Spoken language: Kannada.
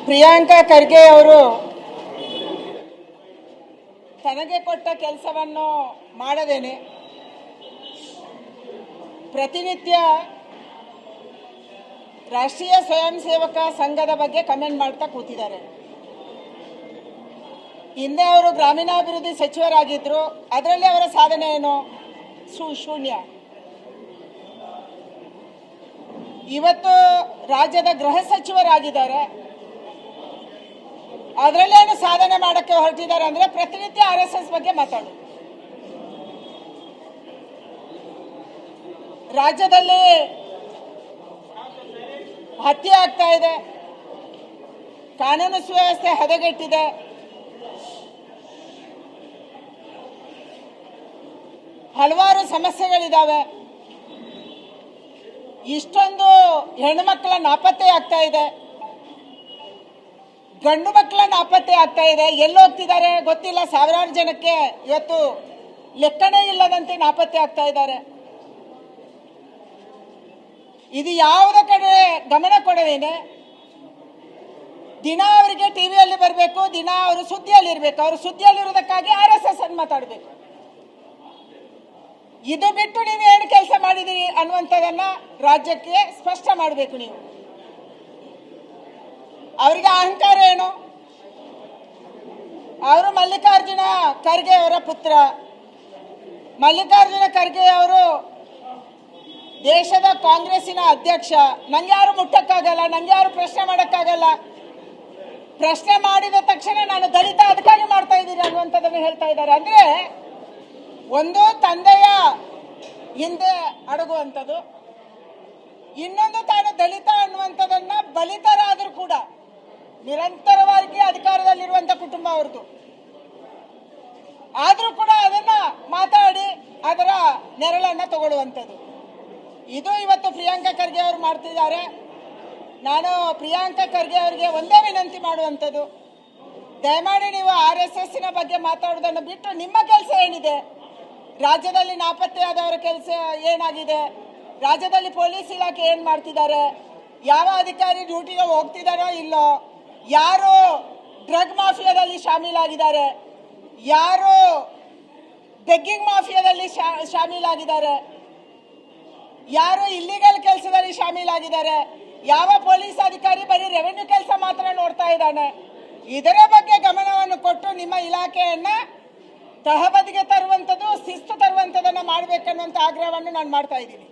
ಪ್ರಿಯಾಂಕಾ ಖರ್ಗೆ ಅವರು ತನಗೆ ಕೊಟ್ಟ ಕೆಲಸವನ್ನು ಮಾಡದೇನೆ ಪ್ರತಿನಿತ್ಯ ರಾಷ್ಟ್ರೀಯ ಸ್ವಯಂ ಸೇವಕ ಸಂಘದ ಬಗ್ಗೆ ಕಮೆಂಟ್ ಮಾಡ್ತಾ ಕೂತಿದ್ದಾರೆ. ಹಿಂದೆ ಅವರು ಗ್ರಾಮೀಣಾಭಿವೃದ್ಧಿ ಸಚಿವರಾಗಿದ್ದರು, ಅದರಲ್ಲಿ ಅವರ ಸಾಧನೆ ಏನು? ಶೂನ್ಯ. ಇವತ್ತು ರಾಜ್ಯದ ಗೃಹ ಸಚಿವರಾಗಿದ್ದಾರೆ, ಅದರಲ್ಲೇನು ಸಾಧನೆ ಮಾಡಕ್ಕೆ ಹೊರಟಿದ್ದಾರೆ ಅಂದ್ರೆ ಪ್ರತಿನಿತ್ಯ RSS ಬಗ್ಗೆ ಮಾತಾಡು. ರಾಜ್ಯದಲ್ಲಿ ಹತ್ಯೆ ಆಗ್ತಾ ಇದೆ, ಕಾನೂನು ಸುವ್ಯವಸ್ಥೆ ಹದಗೆಟ್ಟಿದೆ, ಹಲವಾರು ಸಮಸ್ಯೆಗಳಿದ್ದಾವೆ. ಇಷ್ಟೊಂದು ಹೆಣ್ಣು ಮಕ್ಕಳ ನಾಪತ್ತೆ ಆಗ್ತಾ ಇದೆ, ಗಂಡು ಮಕ್ಕಳ ನಾಪತ್ತೆ ಆಗ್ತಾ ಇದೆ. ಎಲ್ಲಿ ಹೋಗ್ತಿದ್ದಾರೆ ಗೊತ್ತಿಲ್ಲ. ಸಾವಿರಾರು ಜನಕ್ಕೆ ಇವತ್ತು ಲೆಕ್ಕನೇ ಇಲ್ಲದಂತೆ ನಾಪತ್ತೆ ಆಗ್ತಾ ಇದ್ದಾರೆ. ಇದು ಯಾವುದ ಕಡೆ ಗಮನ ಕೊಡದೇನೆ ದಿನ ಅವರಿಗೆ ಟಿವಿಯಲ್ಲಿ ಬರಬೇಕು, ದಿನ ಅವರು ಸುದ್ದಿಯಲ್ಲಿ ಇರಬೇಕು. ಅವರು ಸುದ್ದಿಯಲ್ಲಿರೋದಕ್ಕಾಗಿ RSS ಅನ್ನು ಮಾತಾಡಬೇಕು. ಇದು ಬಿಟ್ಟು ನೀವು ಏನು ಕೆಲಸ ಮಾಡಿದಿರಿ ಅನ್ನುವಂಥದ್ದನ್ನ ರಾಜ್ಯಕ್ಕೆ ಸ್ಪಷ್ಟ ಮಾಡಬೇಕು. ನೀವು ಅವರಿಗೆ ಅಹಂಕಾರ ಏನು? ಅವರು ಮಲ್ಲಿಕಾರ್ಜುನ ಖರ್ಗೆ ಅವರ ಪುತ್ರ. ಮಲ್ಲಿಕಾರ್ಜುನ ಖರ್ಗೆ ಅವರು ದೇಶದ ಕಾಂಗ್ರೆಸ್ಸಿನ ಅಧ್ಯಕ್ಷ. ನಂಗೆ ಯಾರು ಮುಟ್ಟಕ್ಕಾಗಲ್ಲ, ನಂಗೆ ಯಾರು ಪ್ರಶ್ನೆ ಮಾಡೋಕ್ಕಾಗಲ್ಲ. ಪ್ರಶ್ನೆ ಮಾಡಿದ ತಕ್ಷಣ ನಾನು ದಲಿತ ಅದಕ್ಕಾಗಿ ಮಾಡ್ತಾ ಇದ್ದೀನಿ ಅನ್ನುವಂಥದ್ದನ್ನು ಹೇಳ್ತಾ ಇದ್ದಾರೆ. ಅಂದ್ರೆ ಒಂದು ತಂದೆಯ ಹಿಂದೆ ಅಡಗುವಂಥದ್ದು, ಇನ್ನೊಂದು ತಾನು ದಲಿತ ಅನ್ನುವಂಥದ್ದನ್ನ ಬಲಿತರಾದರೂ ಕೂಡ ನಿರಂತರವಾಗಿ ಅಧಿಕಾರದಲ್ಲಿರುವಂತ ಕುಟುಂಬ ಅವ್ರದ್ದು. ಆದ್ರೂ ಕೂಡ ಅದನ್ನ ಮಾತಾಡಿ ಅದರ ನೆರಳನ್ನ ತಗೊಳ್ಳುವಂಥದ್ದು. ಇದು ಇವತ್ತು ಪ್ರಿಯಾಂಕಾ ಖರ್ಗೆ ಅವರು ಮಾಡ್ತಿದ್ದಾರೆ. ನಾನು ಪ್ರಿಯಾಂಕಾ ಖರ್ಗೆ ಅವರಿಗೆ ಒಂದೇ ವಿನಂತಿ ಮಾಡುವಂಥದ್ದು, ದಯಮಾಡಿ ನೀವು RSSನ ಬಗ್ಗೆ ಮಾತಾಡೋದನ್ನು ಬಿಟ್ಟು ನಿಮ್ಮ ಕೆಲಸ ಏನಿದೆ, ರಾಜ್ಯದಲ್ಲಿ ನಾಪತ್ತೆಯಾದವರ ಕೆಲಸ ಏನಾಗಿದೆ, ರಾಜ್ಯದಲ್ಲಿ ಪೊಲೀಸ್ ಇಲಾಖೆ ಏನ್ ಮಾಡ್ತಿದ್ದಾರೆ, ಯಾವ ಅಧಿಕಾರಿ ಡ್ಯೂಟಿಗೆ ಹೋಗ್ತಿದಾರೋ ಇಲ್ಲೋ, ಯಾರು ಡ್ರಗ್ ಮಾಫಿಯಾದಲ್ಲಿ ಶಾಮೀಲಾಗಿದ್ದಾರೆ, ಯಾರು ಬೆಗ್ಗಿಂಗ್ ಮಾಫಿಯಾದಲ್ಲಿ ಶಾಮೀಲಾಗಿದ್ದಾರೆ, ಯಾರು ಇಲ್ಲಿಗಲ್ ಕೆಲಸದಲ್ಲಿ ಶಾಮೀಲಾಗಿದ್ದಾರೆ, ಯಾವ ಪೊಲೀಸ್ ಅಧಿಕಾರಿ ಬರೀ ರೆವೆನ್ಯೂ ಕೆಲಸ ಮಾತ್ರ ನೋಡ್ತಾ ಇದ್ದಾನೆ, ಇದರ ಬಗ್ಗೆ ಗಮನವನ್ನು ಕೊಟ್ಟು ನಿಮ್ಮ ಇಲಾಖೆಯನ್ನ ತಹಬದಿಗೆ ತರುವಂಥದ್ದು, ಶಿಸ್ತು ತರುವಂಥದ್ದನ್ನ ಮಾಡಬೇಕನ್ನುವಂಥ ಆಗ್ರಹವನ್ನು ನಾನು ಮಾಡ್ತಾ ಇದ್ದೀನಿ.